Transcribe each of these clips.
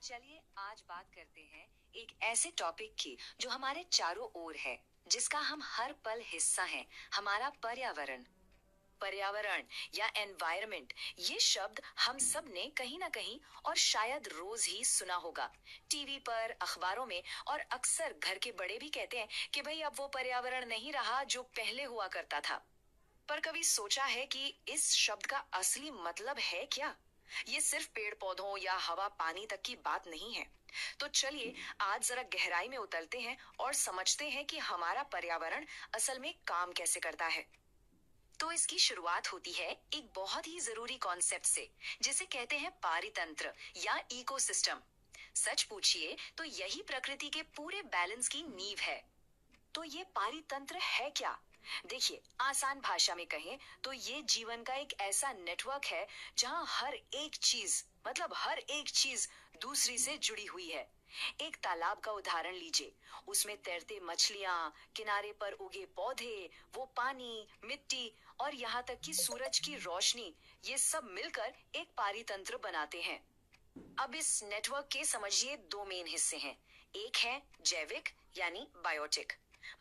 चलिए आज बात करते हैं एक ऐसे टॉपिक की जो हमारे चारों ओर है, जिसका हम हर पल हिस्सा हैं, हमारा पर्यावरण। पर्यावरण या एनवायरनमेंट, ये शब्द हम सब ने कहीं ना कहीं और शायद रोज ही सुना होगा, टीवी पर, अखबारों में, और अक्सर घर के बड़े भी कहते हैं कि भाई अब वो पर्यावरण नहीं रहा जो पहले हुआ करता था। पर कभी सोचा है कि इस शब्द का असली मतलब है क्या? ये सिर्फ पेड़ पौधों या हवा पानी तक की बात नहीं है। तो चलिए आज जरा गहराई में उतरते हैं और समझते हैं कि हमारा पर्यावरण असल में काम कैसे करता है। तो इसकी शुरुआत होती है एक बहुत ही जरूरी कॉन्सेप्ट से, जिसे कहते हैं पारितंत्र या इकोसिस्टम। सच पूछिए तो यही प्रकृति के पूरे बैलेंस की नींव है। तो ये पारितंत्र है क्या? देखिए, आसान भाषा में कहें तो ये जीवन का एक ऐसा नेटवर्क है जहां हर एक चीज दूसरी से जुड़ी हुई है। एक तालाब का उदाहरण लीजिए, उसमें तैरते मछलियां, किनारे पर उगे पौधे, वो पानी, मिट्टी और यहाँ तक कि सूरज की रोशनी, ये सब मिलकर एक पारितंत्र बनाते हैं। अब इस नेटवर्क के समझिए दो मेन हिस्से हैं। एक है जैविक यानी बायोटिक,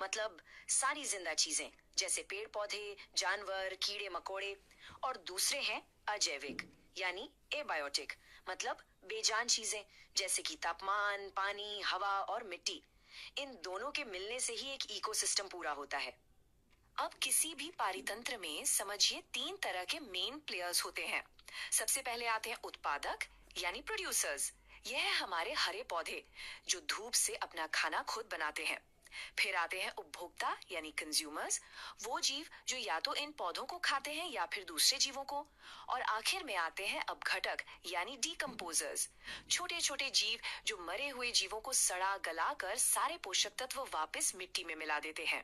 मतलब सारी जिंदा चीजें जैसे पेड़ पौधे, जानवर, कीड़े मकोड़े। और दूसरे हैं अजैविक यानी एबायोटिक, मतलब बेजान चीजें जैसे कि तापमान, पानी, हवा और मिट्टी। इन दोनों के मिलने से ही एक इकोसिस्टम पूरा होता है। अब किसी भी पारितंत्र में समझिए तीन तरह के मेन प्लेयर्स होते हैं। सबसे पहले आते हैं उत्पादक यानी प्रोड्यूसर्स। यह है हमारे हरे पौधे जो धूप से अपना खाना खुद बनाते हैं। फिर आते हैं उपभोक्ता यानी कंज्यूमर्स, वो जीव जो या तो इन पौधों को खाते हैं या फिर दूसरे जीवों को। और आखिर में आते हैं अपघटक यानी डिकम्पोजर्स, छोटे छोटे जीव जो मरे हुए जीवों को सड़ा गला कर सारे पोषक तत्व वापस मिट्टी में मिला देते हैं।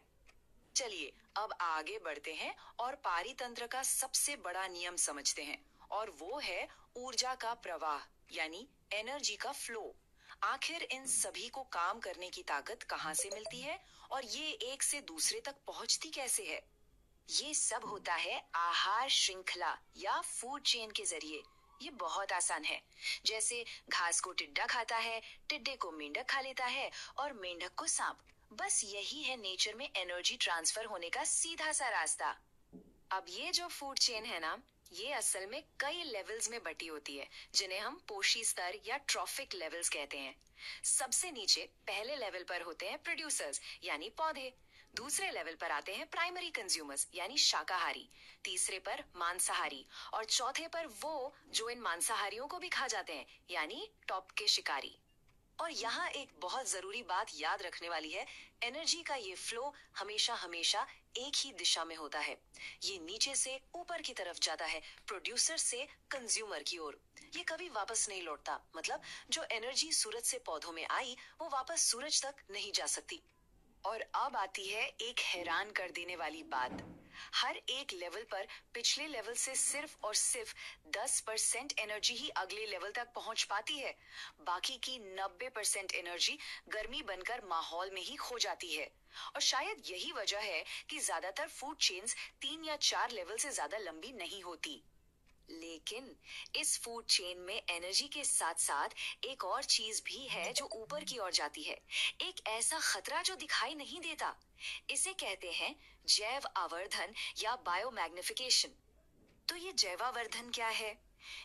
चलिए अब आगे बढ़ते हैं और पारितंत्र का सबसे बड़ा नियम समझते हैं, और वो है ऊर्जा का प्रवाह यानी एनर्जी का फ्लो। आखिर इन सभी को काम करने की ताकत कहाँ से मिलती है और ये एक से दूसरे तक पहुंचती कैसे है? ये सब होता है आहार श्रृंखला या फूड चेन के जरिए। ये बहुत आसान है। जैसे घास को टिड्डा खाता है, टिड्डे को मेंढक खा लेता है और मेंढक को सांप। बस यही है नेचर में एनर्जी ट्रांसफर होने का सीधा सा रास्ता। अब ये जो फूड चेन है ना, ये असल में कई लेवल्स में बटी होती है, जिन्हें हम पोषी स्तर या ट्रॉफिक लेवल्स कहते हैं। सबसे नीचे पहले लेवल पर होते हैं प्रोड्यूसर्स यानी पौधे। दूसरे लेवल पर आते हैं प्राइमरी कंज्यूमर्स यानी शाकाहारी। तीसरे पर मांसाहारी। और चौथे पर वो जो इन मांसाहारियों को भी खा जाते हैं यानी टॉप के शिकारी। और यहाँ एक बहुत जरूरी बात याद रखने वाली है, एनर्जी का ये फ्लो हमेशा हमेशा एक ही दिशा में होता है। ये नीचे से ऊपर की तरफ जाता है, प्रोड्यूसर से कंज्यूमर की ओर। ये कभी वापस नहीं लौटता, मतलब जो एनर्जी सूरज से पौधों में आई वो वापस सूरज तक नहीं जा सकती। और अब आती है एक हैरान कर देने वाली बात। हर एक लेवल पर पिछले लेवल से सिर्फ और सिर्फ 10% एनर्जी ही अगले लेवल तक पहुंच पाती है। बाकी की 90% एनर्जी गर्मी बनकर माहौल में ही खो जाती है। और शायद यही वजह है कि ज्यादातर फूड चेन्स 3 या 4 लेवल से ज्यादा लंबी नहीं होती। लेकिन इस फूड चेन में एनर्जी के साथ साथ एक और चीज भी है जो ऊपर की ओर जाती है। एक ऐसा खतरा जो दिखाई नहीं देता। इसे कहते हैं जैव आवर्धन या बायोमैग्निफिकेशन। तो ये जैवावर्धन क्या है?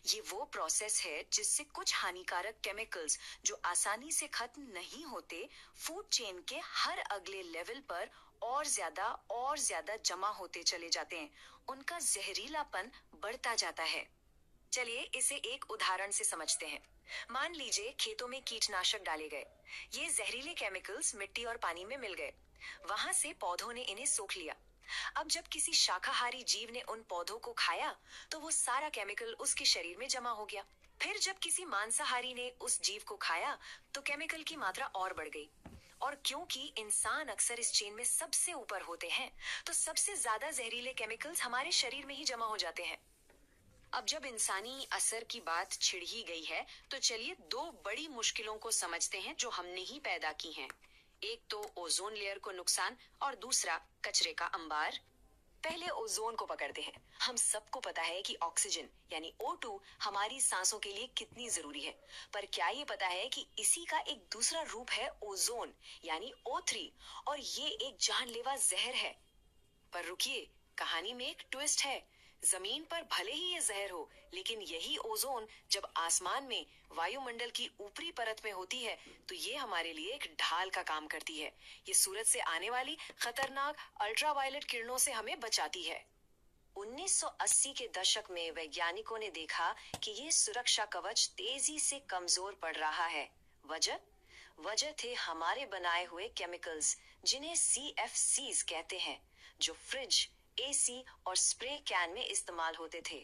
ये वो प्रोसेस है जिससे कुछ हानिकारक केमिकल्स जो आसानी से खत्म नहीं होते, फूड चेन के हर अगले लेवल पर और ज्यादा जमा होते चले जाते हैं। उनका जहरीलापन बढ़ता जाता है। चलिए इसे एक उदाहरण से समझते हैं। मान लीजिए खेतों में कीटनाशक डाले गए। ये जहरीले केमिकल्स मिट्टी और पानी में मिल गए। वहां से पौधों ने इन्हें सोख लिया। अब जब किसी शाकाहारी जीव ने उन पौधों को खाया तो वो सारा केमिकल उसके शरीर में जमा हो गया। फिर जब किसी मांसाहारी ने उस जीव को खाया तो केमिकल की मात्रा और बढ़ गई। और क्योंकि इंसान अक्सर इस चेन में सबसे ऊपर होते हैं, तो सबसे ज्यादा जहरीले केमिकल्स हमारे शरीर में ही जमा हो जाते हैं। अब जब इंसानी असर की बात छिड़ ही गई है, तो चलिए दो बड़ी मुश्किलों को समझते हैं जो हमने ही पैदा की हैं। एक तो ओजोन लेयर को नुकसान और दूसरा कचरे का अंबार। पहले ओजोन को पकड़ते हैं। हम सबको पता है कि ऑक्सीजन यानी O2 हमारी सांसों के लिए कितनी जरूरी है, पर क्या ये पता है कि इसी का एक दूसरा रूप है ओजोन यानी O3, और ये एक जानलेवा जहर है। पर रुकिए, कहानी में एक ट्विस्ट है। जमीन पर भले ही ये जहर हो, लेकिन यही ओजोन जब आसमान में वायुमंडल की ऊपरी परत में होती है तो ये हमारे लिए एक ढाल का काम करती है। ये सूरज से आने वाली खतरनाक अल्ट्रावायलेट किरणों से हमें बचाती है। 1980 के दशक में वैज्ञानिकों ने देखा कि ये सुरक्षा कवच तेजी से कमजोर पड़ रहा है। वजह वजह थे हमारे बनाए हुए केमिकल्स, जिन्हें CFCs कहते हैं, जो फ्रिज, AC और स्प्रे कैन में इस्तेमाल होते थे।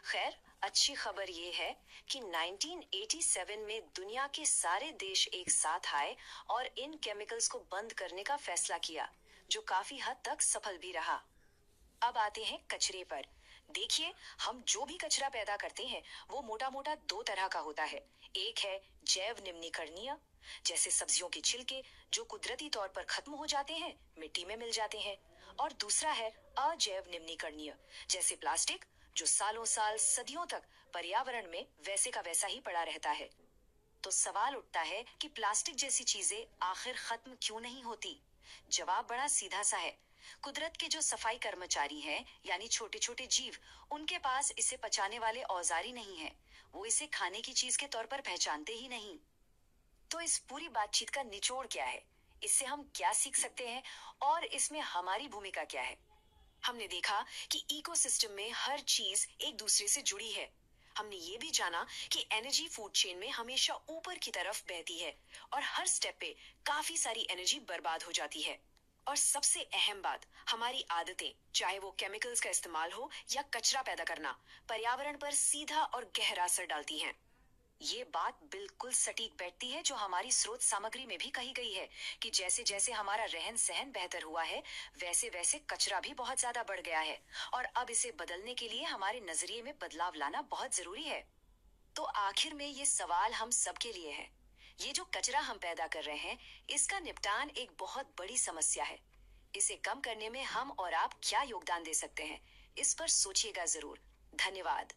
खैर, अच्छी खबर ये है कि 1987 में दुनिया के सारे देश एक साथ आए और इन केमिकल्स को बंद करने का फैसला किया, जो काफी हद तक सफल भी रहा। अब आते हैं कचरे पर। देखिए, हम जो भी कचरा पैदा करते हैं वो मोटा मोटा दो तरह का होता है। एक है जैव निम्नीकरणीय, जैसे सब्जियों के छिलके जो कुदरती तौर पर खत्म हो जाते हैं, मिट्टी में मिल जाते हैं। और दूसरा है अजैव निम्नीकरणीय, जैसे प्लास्टिक, जो सालों साल सदियों तक पर्यावरण में वैसे का वैसा ही पड़ा रहता है। तो सवाल उठता है कि प्लास्टिक जैसी चीजें आखिर खत्म क्यों नहीं होती? जवाब बड़ा सीधा सा है। कुदरत के जो सफाई कर्मचारी हैं, यानी छोटे छोटे जीव, उनके पास इसे पचाने वाले औजार ही नहीं है। वो इसे खाने की चीज के तौर पर पहचानते ही नहीं। तो इस पूरी बातचीत का निचोड़ क्या है? इससे हम क्या सीख सकते हैं और इसमें हमारी भूमिका क्या है? हमने देखा कि इकोसिस्टम में हर चीज एक दूसरे से जुड़ी है। हमने ये भी जाना कि एनर्जी फूड चेन में हमेशा ऊपर की तरफ बहती है और हर स्टेप पे काफी सारी एनर्जी बर्बाद हो जाती है। और सबसे अहम बात, हमारी आदतें, चाहे वो केमिकल्स का इस्तेमाल हो या कचरा पैदा करना, पर्यावरण पर सीधा और गहरा असर डालती हैं। ये बात बिल्कुल सटीक बैठती है जो हमारी स्रोत सामग्री में भी कही गई है कि जैसे जैसे हमारा रहन सहन बेहतर हुआ है, वैसे वैसे कचरा भी बहुत ज्यादा बढ़ गया है, और अब इसे बदलने के लिए हमारे नजरिए में बदलाव लाना बहुत जरूरी है। तो आखिर में ये सवाल हम सबके लिए है। ये जो कचरा हम पैदा कर रहे हैं, इसका निपटान एक बहुत बड़ी समस्या है। इसे कम करने में हम और आप क्या योगदान दे सकते हैं, इस पर सोचिएगा जरूर। धन्यवाद।